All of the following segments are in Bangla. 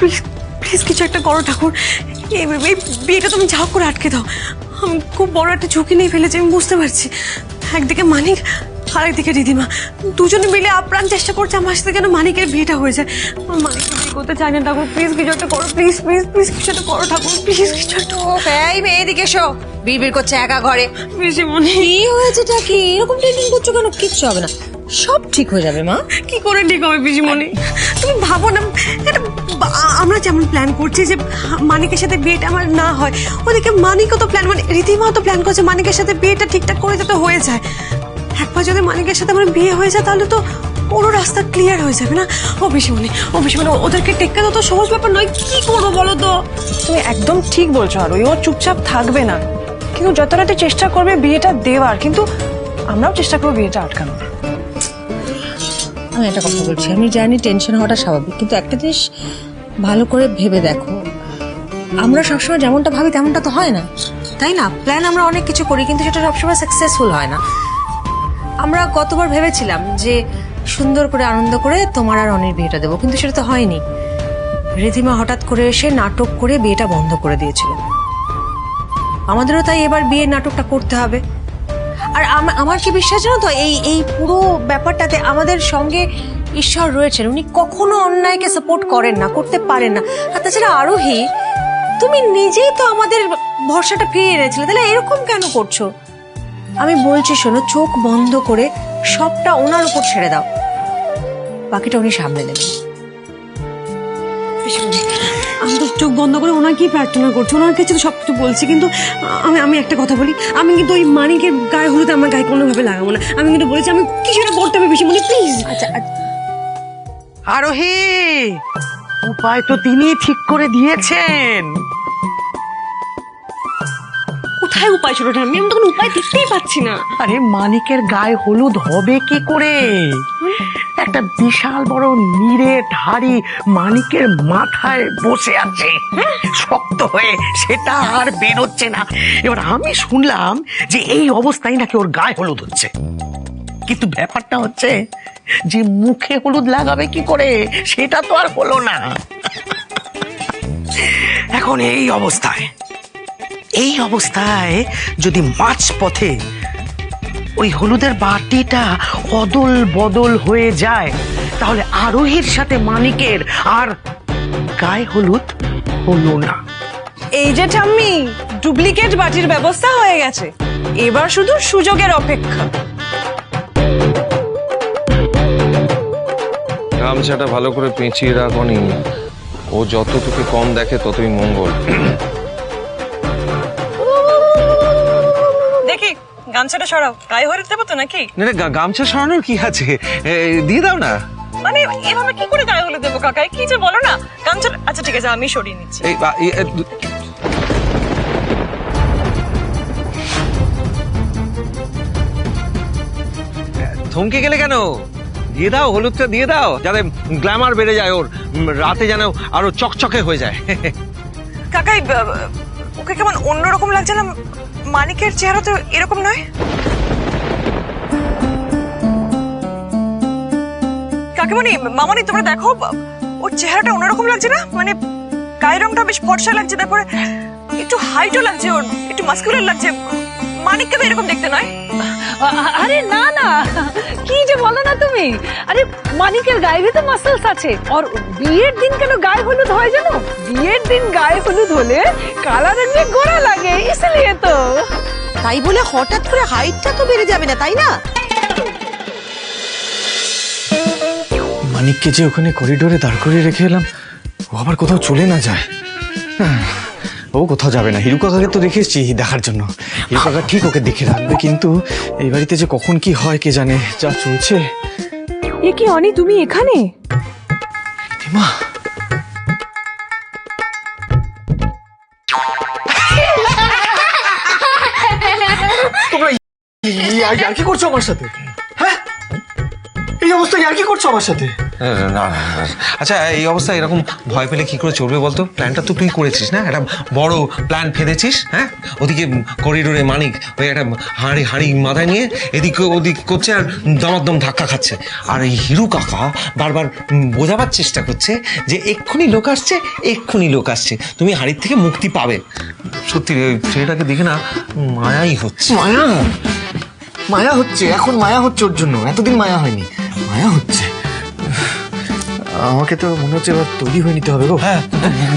প্লিজ প্লিজ কিছু একটা করো ঠাকুর, এই বিয়েটা তুমি যা করে আটকে দাও। আমি খুব বড় একটা ঝুঁকি নিয়ে ফেলেছি, আমি বুঝতে পারছি। একদিকে মানিক আর একদিকে রিধিমা, দুজনে মিলে আপ্রাণ চেষ্টা করছে আমার সাথে যেন মানিকের বিয়েটা হয়ে যায়। আমার মানিককে বিয়ে করতে চাই না ঠাকুর, প্লিজ কিছু একটা করো, প্লিজ প্লিজ প্লিজ কিছু একটা করো ঠাকুর, প্লিজ কিছু একটা। এই মেয়ে এদিকে এসো, বিড়বিড় করছে একা ঘরে। পিসিমণি কি হয়েছেটা কি? এরকম টেনশন করছো কেন? কিচ্ছু হবে না, সব ঠিক হয়ে যাবে মা। কি করে ঠিক হবে পিসিমণি? তুমি ভাবো না, আমরা যেমন প্ল্যান করছি যে মানিকের সাথে বিয়েটা আমার না হয়, ওদিকে মানিকও তো প্ল্যান, মানে রীতিমাও তো প্ল্যান করছে মানিকের সাথে বিয়েটা ঠিকঠাক করে যাতে হয়ে যায়। একবার যদি মানিকের সাথে আমার বিয়ে হয়ে যায় তাহলে তো পুরো রাস্তা ক্লিয়ার হয়ে যাবে না? ও পিসিমণি ওদেরকে টেক্কা তো সহজ ব্যাপার নয়, কি করবো বলো তো? তুমি একদম ঠিক বলছো, আর ও চুপচাপ থাকবে না, কিন্তু যত রাতে চেষ্টা করবে বিয়েটা দেওয়ার, কিন্তু আমরাও চেষ্টা করবো বিয়েটা আটকানোর। আমি একটা কথা বলছি, আমি জানি টেনশন হওয়াটা স্বাভাবিক, কিন্তু একটা জিনিস ভালো করে ভেবে দেখো, আমরা সবসময় যেমনটা ভাবি তেমনটা তো হয় না, তাই না? প্ল্যান আমরা অনেক কিছু করি, কিন্তু সেটা সবসময় সাকসেসফুল হয় না। আমরা গতবার ভেবেছিলাম যে সুন্দর করে আনন্দ করে তোমার আর অনির বিয়েটা দেবো, কিন্তু সেটা তো হয়নি। রিধিমা হঠাৎ করে এসে নাটক করে বিয়েটা বন্ধ করে দিয়েছিল। আমাদেরও তাই এবার বিয়ের নাটকটা করতে হবে। আর আমার কি বিশ্বাস জানো তো, এই পুরো ব্যাপারটাতে আমাদের সঙ্গে ঈশ্বর রয়েছেন, উনি কখনো অন্যায়কে সাপোর্ট করেন না, করতে পারেন না। আর তাছাড়া আরোহী, তুমি নিজেই তো আমাদের ভরসাটা ফিরিয়ে এনেছিলে, তাহলে এরকম কেন করছো? আমি বলছি শোনো, চোখ বন্ধ করে সবটা ওনার উপর ছেড়ে দাও, বাকিটা উনি সামলে নেবেন। আমি তো চোখ বন্ধ করে ওনাকেই প্রার্থনা করছি, ওনার কাছে তো সবকিছু বলছি, কিন্তু আমি একটা কথা বলি, আমি কিন্তু ওই মানিকের গায়ে হলুদ আমার গায়ে কোনোভাবে লাগাবো না। আমি কিন্তু বলেছি আমি কিছুটা করতে হবে পিসিমণি, প্লিজ। আচ্ছা আরোহী, উপায় তো তিনি ঠিক করে দিয়েছেন। কোথায় উপায় ছিল? আমি তখন উপায় দেখতেই পাচ্ছি না। আরে মানিকের গায়ে হলুদ হবে কি করে? একটা বিশাল বড় নিরে ধাড়ি মানিকের মাথায় বসে আছে, শক্ত হয়ে, সেটা আর বেরোচ্ছে না। এবার আমি শুনলাম যে এই অবস্থায় নাকি ওর গায়ে হলুদ হচ্ছে, কিন্তু ব্যাপারটা হচ্ছে যে মুখে হলুদ লাগাবে কি করে, সেটা তো আর হলো না। এখন এই অবস্থায় যদি মাঝ পথে ওই হলুদের বাটিটা অদল বদল হয়ে যায়, তাহলে আরোহীর সাথে মানিকের আর গায়ে হলুদ হলো না। এই যে ঠাম্মি, ডুপ্লিকেট বাটির ব্যবস্থা হয়ে গেছে, এবার শুধু সুযোগের অপেক্ষা। গামছাটা ভালো করে পেঁচিয়ে রাখনি, ও যত তোকে কম দেখে ততই মঙ্গল। দেখি গামছাটা সরাও, গায়ে হলুদ দেবো তো নাকি? না গামছা সরানোর কি আছে, দিয়ে দাও না। মানে এভাবে কি করে গায়ে হলুদ দেবো কাকাই, কি যে বলো না। গামছা, আচ্ছা ঠিক আছে আমি সরিয়ে নিচ্ছি। থমকে গেলে কেন? দিয়ে দাও, হলুদটা দিয়ে দাও, যাতে গ্ল্যামার বেড়ে যায় ওর, রাতে যেন আরো চকচকে হয়ে যায়। কাকাই, ওকে কেমন অন্যরকম লাগছে না? মানিকের চেহারা তো এরকম নয়। কাকিমণি, মামনি, তোমরা দেখো, ওর চেহারাটা অন্যরকম লাগছে না? মানে গায়ের রংটা বেশ ফর্সা লাগছে, তারপরে একটু হাইটও লাগছে, ওর একটু মাস্কুলার লাগছে। মানিককে তো এরকম দেখতে নয়। আরে না না, কি যে বলো না তুমি। আরে মানিকের গায়ে তো মাসলস আছে, আর বিয়ের দিন কেন গায়ে হলুদ হয় জানো? বিয়ের দিন গায়ে হলুদ হলে কালা রঙে গোরা লাগে, इसलिए তো। তাই বলে হঠাৎ করে হাইটটা তো বেড়ে যাবে না, তাই না? মানিককে যে ওখানে করিডোরে দাঁড় করিয়ে রেখে এলাম, ও আবার কোথাও চলে না যায়। ও কোথাও যাবে না, হিরু কাকাকে তো রেখে এসেছি দেখার জন্য, হিরু কাকা ঠিক ওকে দেখে রাখবে। কিন্তু এই বাড়িতে যে কখন কি হয় কে জানে, যা চলছে। এ কি অনি, তুমি এখানে? মা, তোমরা ইয়ার্কি করছো আমার সাথে? হ্যাঁ, এই অবস্থায় ইয়ার্কি করছো আমার সাথে? না আচ্ছা এই অবস্থা এরকম ভয় পেলে কি করে চলবে বলতো? প্ল্যানটা তো তুই করেছিস না, একটা বড় প্ল্যান ফেলেছিস। হ্যাঁ, ওদিকে করিডোরে মানিক ওই একটা হাঁড়ি হাঁড়ি মাথায় নিয়ে এদিক ওদিক করছে আর দমাদম ধাক্কা খাচ্ছে, আর এই হিরু কাকা বারবার বোঝাবার চেষ্টা করছে যে এক্ষুনি লোক আসছে, এক্ষুনি লোক আসছে, তুমি হাঁড়ির থেকে মুক্তি পাবে। সত্যি রে, ছেলেটাকে দেখে না মায়াই হচ্ছে। মায়া মায়া হচ্ছে, এখন মায়া হচ্ছে ওর জন্য, এতদিন মায়া হয়নি, মায়া হচ্ছে। আমাকে তো মনে হচ্ছে এবার তৈরি হয়ে নিতে হবে গো। হ্যাঁ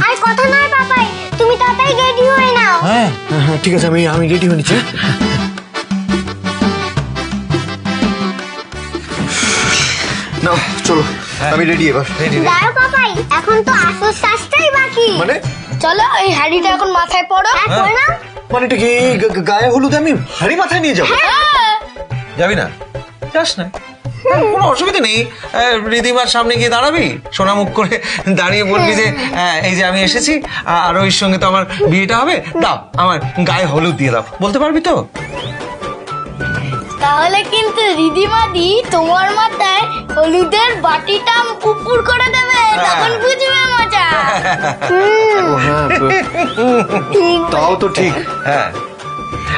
আর কথা নয় পাপাই, তুমি তাড়াতাড়ি রেডি হয়ে নাও। হ্যাঁ হ্যাঁ ঠিক আছে, আমি রেডি হয়ে নিচ্ছি। নাও চলো, আমি রেডি এবার। দাঁড়াও পাপাই, এখন তো আসল কাজটাই বাকি। মানে চলো এই হাড়িটা এখন মাথায় পড়ো। পড়ো না? মানেটা কি? গায়ে হলুদ আমি হাড়ি মাথায় নিয়ে যাবো? যাবি না? যাস না, কোনো অসুবিধা নেই। রিদিমার সামনে গিয়ে দাঁড়াবি, সোনা মুখ করে দাঁড়িয়ে বলবি যে এই যে আমি এসেছি, আর ওই সঙ্গে তো আমার বিয়েটা হবে, দাও আমার গায়ে হলুদ দিয়ে দাও, বলতে পারবি তো? তাহলে কিন্তু রিদিমাদি তোমার মাথায় হলুদের বাটিটা উপর করে দেবে, তখন বুঝবে মজা। ও হ্যাঁ, তাও তো ঠিক। হ্যাঁ,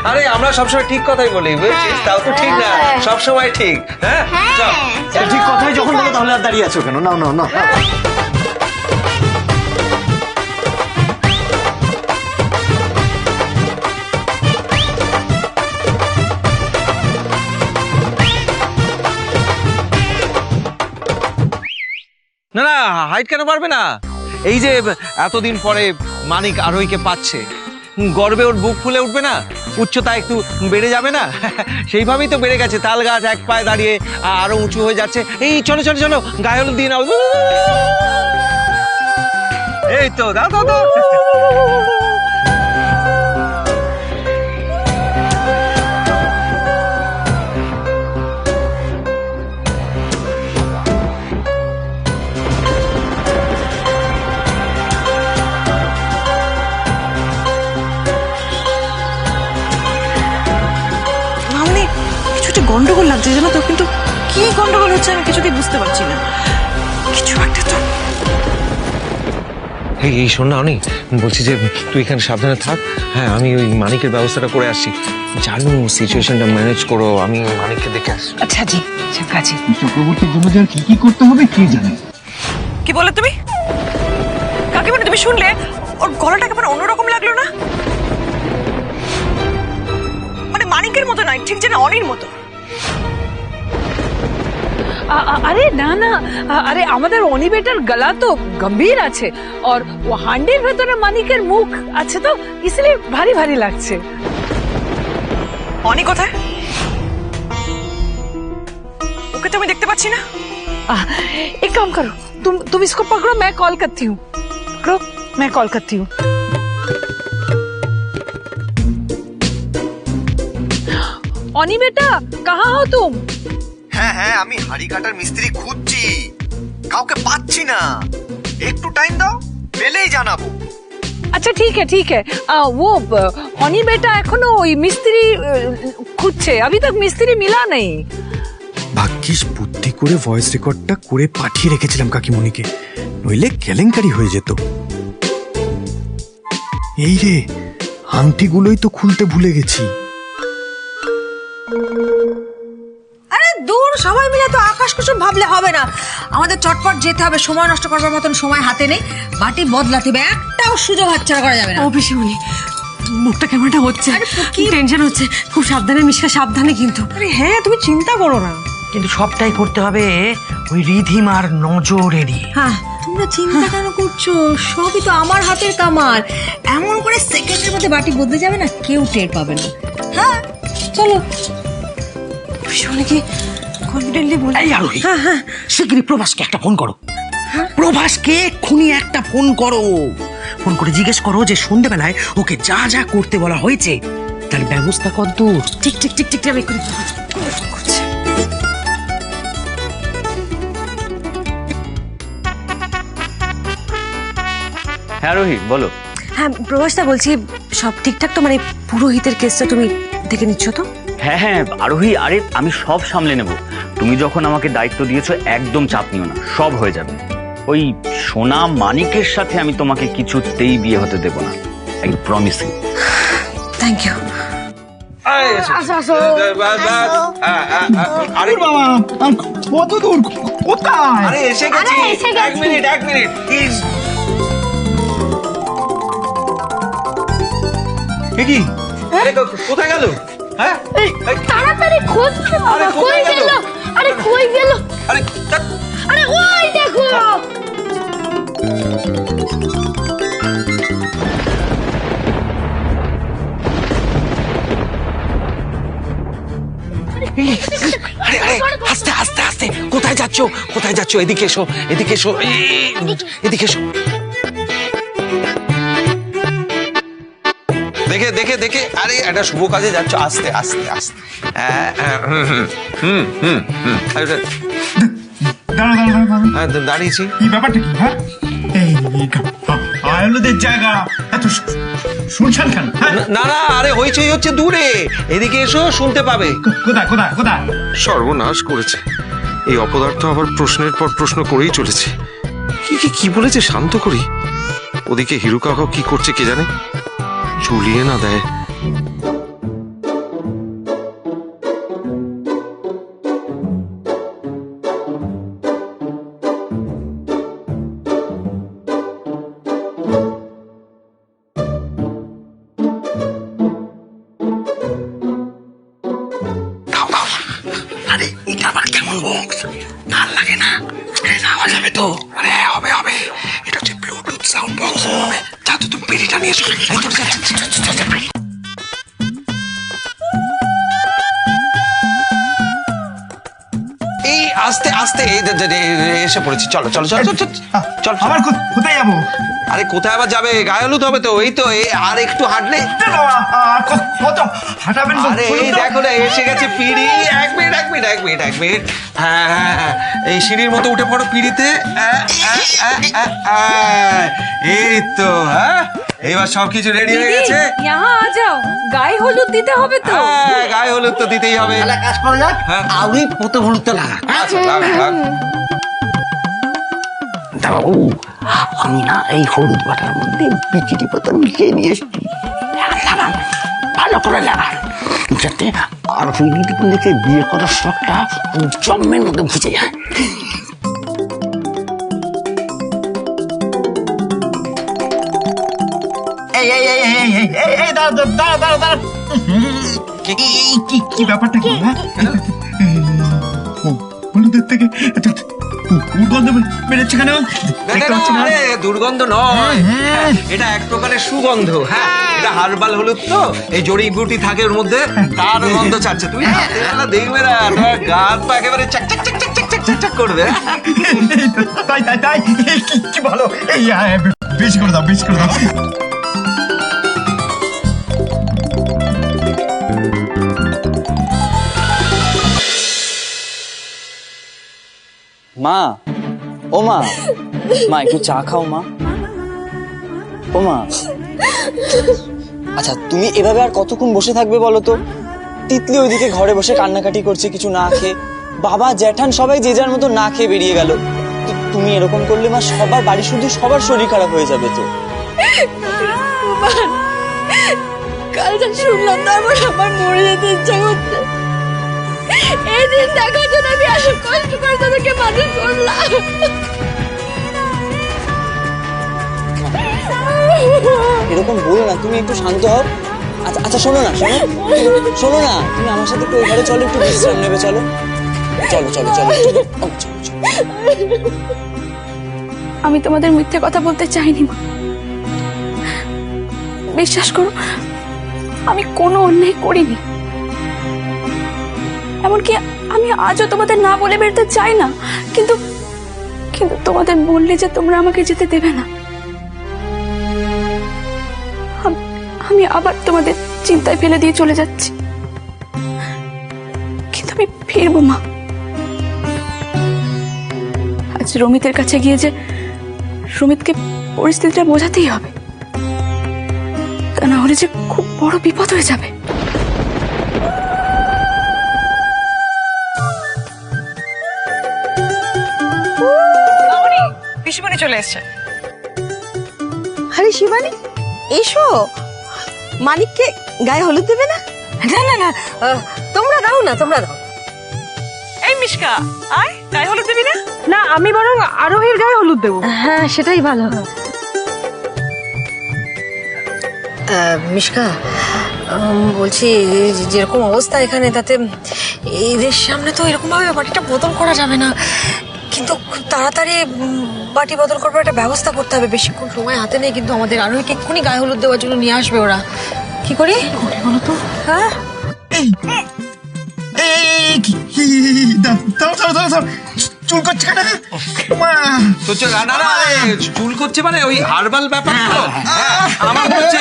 আরে আমরা সবসময় ঠিক কথাই বলি, বুঝছিস? তাও তো ঠিক না, সবসময় ঠিক। হ্যাঁ চল। ঠিক কথাই যখন বলো তাহলে আর দাঁড়িয়ে আছো কেন? নাও নাও নাও। না না, হাইট কেন পারবে না? এই যে এতদিন পরে মানিক আরোহীকে পাচ্ছে, গর্বে ওর বুক ফুলে উঠবে না? উচ্চতা একটু বেড়ে যাবে না? সেইভাবেই তো বেড়ে গেছে, তাল গাছ এক পায়ে দাঁড়িয়ে আরো উঁচু হয়ে যাচ্ছে। এই চলো চলো চলো, গায়ে হলুদ দিয়ে নাও। এই তো দাও দাও দাও। মামনি কিছু একটা গন্ডগোল লাগছে জানো তো, কিন্তু কি গন্ডগোল হচ্ছে আমি কিছুতেই বুঝতে পারছি না। কিছু একটা তো। এই শোন না অনি, বলছি যে তুই এখানে সাবধানে থাক। হ্যাঁ, আমি ওই মানিকের ব্যবস্থাটা করে আসছি। জানো সিচুয়েশনটা ম্যানেজ করো, আমি মানিককে দেখে আসছি। আচ্ছা জি, কাজী। চক্রবর্তীর জন্য যে আর কি কি করতে হবে কে জানে। কি বলে তুমি? কাকিমণি তুমি শুনলে? ওর গলাটা কেমন অন্যরকম লাগলো না? মানে মানিকের মতো নয়, ঠিক যেন অনির মতো। আরে না না, আরে আমাদের অনি বেটার গলা তো গম্ভীর আছে, আর ও হান্ডির ভেতরে মানিকের মুখ আছে, তো इसलिए ভারী ভারী লাগছে। অনি কোথায়? ওকে তো আমি দেখতে পাচ্ছি না। एक काम करो, तुम इसको पकड़ो, मैं कॉल करती हूँ। पकड़ो, मैं कॉल करती हूँ। অনি বেটা, कहाँ हो तुम? হ্যাঁ হ্যাঁ, আমি হাড়ি কাটার মিস্ত্রি খুঁজছি, কাউকে পাচ্ছি না, একটু টাইম দাও, পেলেই জানাবো। अच्छा ठीक है वो অনি বেটা এখনো ওই মিস্ত্রি খুঁজছে, अभी तक मिस्त्री मिला नहीं। ভাগ্যিস বুদ্ধি করে ভয়েস রেকর্ডটা করে পাঠিয়ে রেখেছিলাম কাকিমণিকে, নইলে কেলেঙ্কারি হয়ে যেত। এই রে, আংটিগুলোই তো খুলতে ভুলে গেছি। আরে দূর, সবাই মিলে তো আকাশ কুসুম ভাবলে হবে না, আমাদের চটপট যেতে হবে, সময় নষ্ট করবার মতন সময় হাতে নেই, বাটি বদলাতে হবে, একটাও সুযোগ হাতছাড়া করা যাবে না। ও পিসিমণি, মুখটা কেমনটা হচ্ছে, কি টেনশন হচ্ছে, খুব সাবধানে মিশকা, সাবধানে কিন্তু। আরে হ্যাঁ, তুমি চিন্তা করো না। কিন্তু সবটাই করতে হবে ওই রিধিমার নজর এড়িয়ে। হ্যাঁ, তোমরা চিন্তা কেন করছো? সবই তো আমার হাতের কামাল, এমন করে সেকেন্ডের মধ্যে বাটি বদলে যাবে না, কেউ টের পাবে না। হ্যাঁ চলো। পিসিমণি কি কনফিডেন্টলি বলে? এই আরোহী, শিগগিরই প্রভাসকে একটা ফোন করো। প্রভাসকে এক্ষুনি একটা ফোন করো, ফোন করে জিজ্ঞেস করো যে সন্ধ্যেবেলায় ওকে যা যা করতে বলা হয়েছে তার ব্যবস্থা কদ্দূর। ঠিক ঠিক ঠিক ঠিক, আমি করে করছি। হ্যাঁ রোহিত বলো। হ্যাঁ প্রভাসদা বলছি, সব ঠিকঠাক তো? মানে পুরোহিতের কেসটা তুমি দেখে নিচ্ছ তো? হ্যাঁ হ্যাঁ আরোহী, আরে আমি সব সামলে নেব, তুমি যখন আমাকে দায়িত্ব দিয়েছো একদম চাপ নিও না, সব হয়ে যাবে। ওই সোনা মানিকের সাথে আমি তোমাকে কিছুতেই বিয়ে হতে দেব না, I promise you. Thank you. আরে বাবা কত দূর, কোথায়? আরে এসে গেছি, এক মিনিট কি? আরে কোথায় গেল? হ্যাঁ তাড়াতাড়ি খোঁজ না বাবা, আরে কই কোথায় গেল? গেল? আরে কই গেল? আরে আরে ওই দেখো। আরে আরে আস্তে আস্তে আস্তে, কোথায় যাচ্ছ? এদিকে এসো, এদিকে এসো। দেখে আরে একটা শুভ কাজে যাচ্ছ, আস্তে আস্তে আস্তে। দাঁড়িয়েছি। কি ব্যাপারটা কি? হ্যাঁ আয়ুলদের জায়গা এত শুনছেন কেন? না আরে হইচই হচ্ছে দূরে, এদিকে এসো, শুনতে পাবে। কোথায়? সর্বনাশ করেছে এই অপদার্থ, আবার প্রশ্নের পর প্রশ্ন করেই চলেছে। কি বলেছে শান্ত করি। ওদিকে হিরু কাকা কি করছে কে জানে, ঝুলিয়ে না দেয়। আরে এটা আবার কেমন বক্স, ভাল লাগে না? আওয়াজ হবে তো? আরে হবে এটা হচ্ছে ব্লুটুথ সাউন্ড বক্স হবে। যা তো তুমি বিড়িটা নিয়ে এসো। এই আস্তে আস্তে এসে পড়েছি। চলো আবার কোথায় যাবো? আরে কোথায় আবার যাবে? গায়ে হলুদ হবে তো, এই তো আর একটু হাঁটলে। কত হাঁটাবেন? আরে এই দেখো না, এসে গেছে পিঁড়ি। এক মিনিট। হ্যাঁ এই সিঁড়ির মতো উঠে পড়ো পিঁড়িতে। এই তো, হ্যাঁ এবার সবকিছু রেডি হয়ে গেছে। यहाँ आ जाओ, গায়ে হলুদ দিতে হবে তো। হ্যাঁ গায়ে হলুদ তো দিতেই হবে। কাজ করা যাক, আগে পতে হলুদটা লাগা। আচ্ছা লাগ। বাবু, আমি না এই হলুদ বাটার মধ্যে বিচিটি পাতা মিশিয়ে নিয়ে এসছি। লাগান, ভালো করে লাগান, যাতে আর দেখে বিয়ে করার শখটা জন্মের মধ্যে বুঝে যায়। কি ব্যাপারটা কি? হলুদের থেকে দুর্গন্ধ বেরোচ্ছে কেন? দেখতে পাচ্ছি না। আরে দুর্গন্ধ নয়, এটা এক প্রকারের সুগন্ধ। হ্যাঁ এটা হার্বাল হলুদ তো, এই জড়িবুটি থাকে ওর মধ্যে, তার গন্ধ ছাড়ছে। তুমি দেখবে না, তোমার গাছ পা একেবারে চাক করবে। তাই কি ভালো, বেশি করে দাও। মা, ও মা একটু চা খাও মা। ও মা, আচ্ছা তুমি এভাবে আর কতক্ষণ বসে থাকবে বলো তো? তিতলি ওইদিকে ঘরে বসে কান্নাকাটি করছে কিছু না খেয়ে, বাবা জ্যাঠান সবাই যে যার মতো না খেয়ে বেরিয়ে গেল। তুমি এরকম করলে মা সবার বাড়ি শুধু সবার শরীর খারাপ হয়ে যাবে তো। কাল যা শুনলাম তারপর আমার মরে যেতে ইচ্ছা করছে। এই দিন দেখার জন্য আমি এত কষ্ট করে তোদেরকে মানুষ করলাম। এরকম বলো না, তুমি একটু শান্ত হও। আচ্ছা শোনো না, তুমি আমার সাথে একটু ওই ঘরে চলো, একটু বিশ্রাম নেবে। চলো। আমি তোমাদের মিথ্যে কথা বলতে চাইনি মা, বিশ্বাস করো আমি কোনো অন্যায় করিনি। এমনকি আমি আজও তোমাদের না বলে বেরোতে চাই না, কিন্তু তোমাদের বললে যে তোমরা আমাকে যেতে দেবে না, আমি আবার তোমাদের চিন্তায় ফেলে দিয়ে চলে যাচ্ছি। কিন্তু আমি ফিরবো মা। আজ রমিতের কাছে গিয়ে যে রমিতকে পরিস্থিতিটা বোঝাতেই হবে, তা না হলে যে খুব বড় বিপদ হয়ে যাবে। চলে এসছে। আরে শিবানী এসো, মানিককে গায়ে হলুদ দেবে না? না না না, তোমরা দাও না, তোমরা দাও। এই মিশকা, আয় গায়ে হলুদ দিবি না? না, আমি বরং আরোহীর গায়ে হলুদ দেবো। হ্যাঁ সেটাই ভালো। মিশকা, বলছি যেরকম অবস্থা এখানে, তাতে এদের সামনে তো এরকম ভাবে বাটিটা বদল করা যাবে না, কিন্তু খুব তাড়াতাড়ি বাটি বদল করবার একটা ব্যবস্থা করতে হবে। বেশিক্ষণ সময় হাতে নেই কিন্তু আমাদের, আরোহীকে এক্ষুনি গায়ে হলুদ দেওয়ার জন্য নিয়ে আসবে ওরা। কি করি বলো তো? হ্যাঁ চুল করছে কেন? তো চুল করছে মানে ওই হার্বাল ব্যাপার তো। আমার মনে হচ্ছে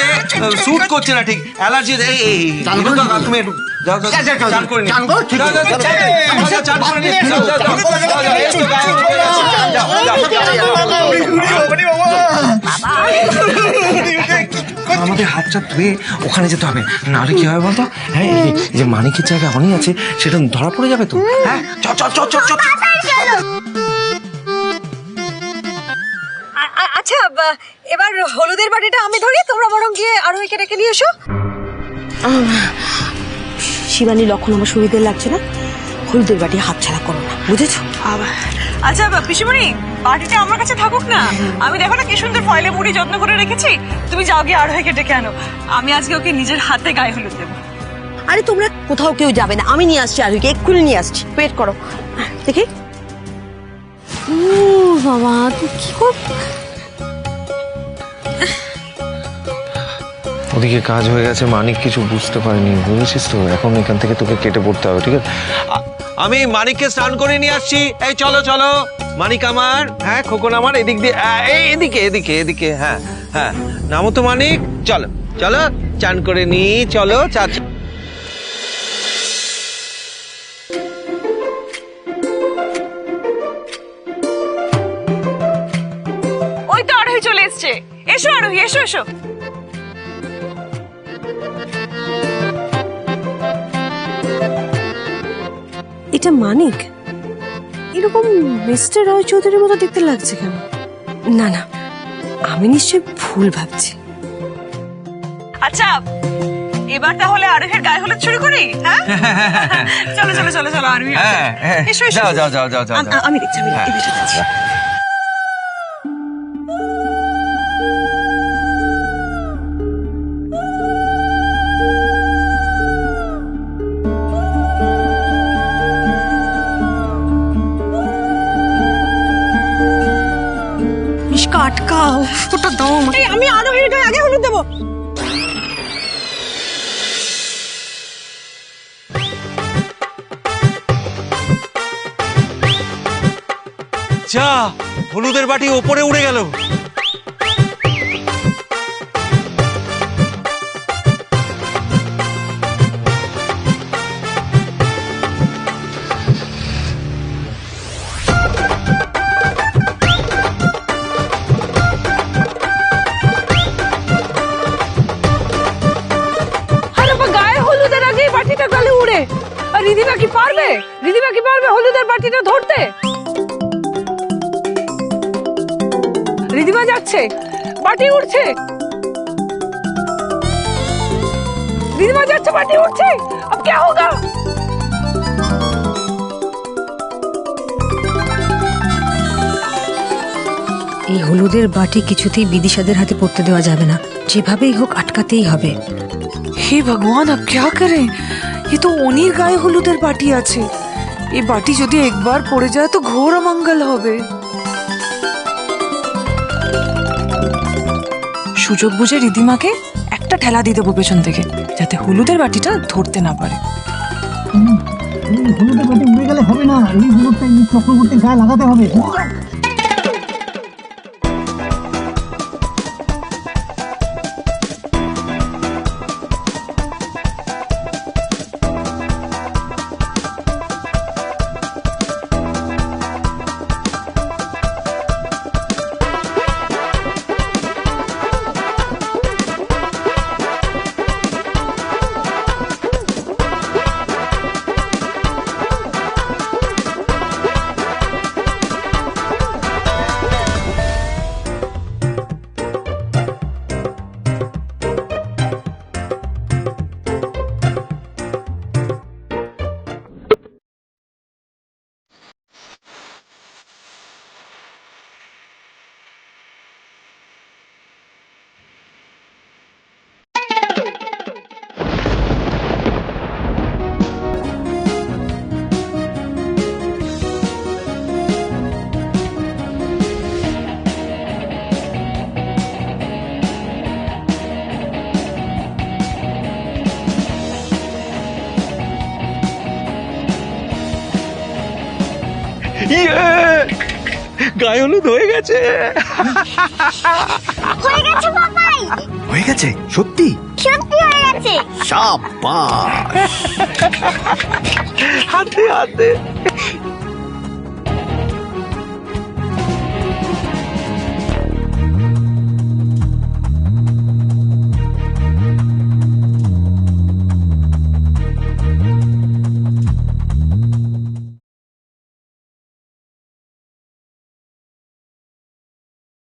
স্যুট করছে না ঠিক, অ্যালার্জি। তুমি একটু যাও, চান করে নিও। চান করে আমাদের হাতটা ধুয়ে ওখানে যেতে হবে, নাহলে কি হবে বলতো? হ্যাঁ, যে মানিকের জায়গা অনেক আছে সেটা ধরা পড়ে যাবে তো। হ্যাঁ চল। আচ্ছা, এবার হলুদের বাটিটা আমি ধরি, তোমরা বরং গিয়ে আরোহীকে ডেকে নিয়ে এসো। শিবানী লক্ষণ আমার সুবিধে লাগছে না, হলুদের বাটি হাত ছাড়া করো না, বুঝেছো? আচ্ছা পিসিমণি, বাটিটা আমার কাছে থাকুক না। আমি দেখো না কি সুন্দর ফয়েলে মুড়ি যত্ন করে রেখেছি। তুমি যাও গিয়ে আরোহীকে ডেকে আনো, আমি আজকে ওকে নিজের হাতে গায়ে হলুদ দেবো। আরে তোমরা কোথাও কেউ যাবে না, আমি নিয়ে আসছি আরুকে, এক্ষুনি নিয়ে আসছি, ওয়েট করো। দেখি বাবা তুই কি কর। ওদিকে কাজ হয়ে গেছে, মানিক কিছু বুঝতে পারেনি, বুঝেছিস তো? এখন এখান থেকে তোকে কেটে পড়তে হবে, ঠিক আছে? আমি মানিককে স্নান করে নিয়ে আসছি। এই চলো মানিক আমার, হ্যাঁ খোকন আমার, এদিক দিয়ে, এদিকে, হ্যাঁ নামো তো মানিক, চলো চান করে নি, চলো ওই তো আরোহী চলে এসছে। এসো আরোহী, এসো। এটা মানিক? এরকম মিস্টার রয় চৌধুরীর মতো দেখতে লাগছে কেন? না আমি নিশ্চয়ই ভুল ভাবছি। আচ্ছা এবার তাহলে আরোহীর গায়ে হলুদ শুরু করি। হ্যাঁ চলো আরোহী, এসো। যাও আমি দেখছি, এই বিষয়টা দেখছি। মিশকা আটকাও, ওটা দাও আমাকে। আমি আরোহীর গায়ে আগে হলুদ দেবো। যা, হলুদের বাটি ওপরে উড়ে গেল। গায়ে হলুদের আগেই বাটিটা গালে উড়ে। আর রিদিমা কি পারবে হলুদের বাটিটা ধরতে? রিদিমা যাচ্ছে, বাটি উঠছে। রিদিমা যাচ্ছে, বাটি উঠছে। अब क्या होगा? এই হলুদের বাটি কিছুতেই বিদিশাদের হাতে পড়তে দেওয়া যাবে না, যেভাবেই হোক আটকাতেই হবে। हे भगवान, अब क्या करें? ये तो ओनिर गाয়ে হলুদের বাটি আছে। এই বাটি যদি একবার পড়ে যায় তো ঘোর অমঙ্গল হবে। সুযোগ বুঝে রিদিমাকে একটা ঠেলা দিয়ে দেবো পেছন থেকে, যাতে হলুদের বাটিটা ধরতে না পারে। হলুদের বাটি উড়ে গেলে হবে না, এই হলুদটা চক্রবর্তীর গায়ে লাগাতে হবে। গায়ে হলুদ হয়ে গেছে। হয়ে গেছে বাবাই, হয়ে গেছে সত্যি? সত্যি হয়ে গেছে। সাবাস। হাতে হাতে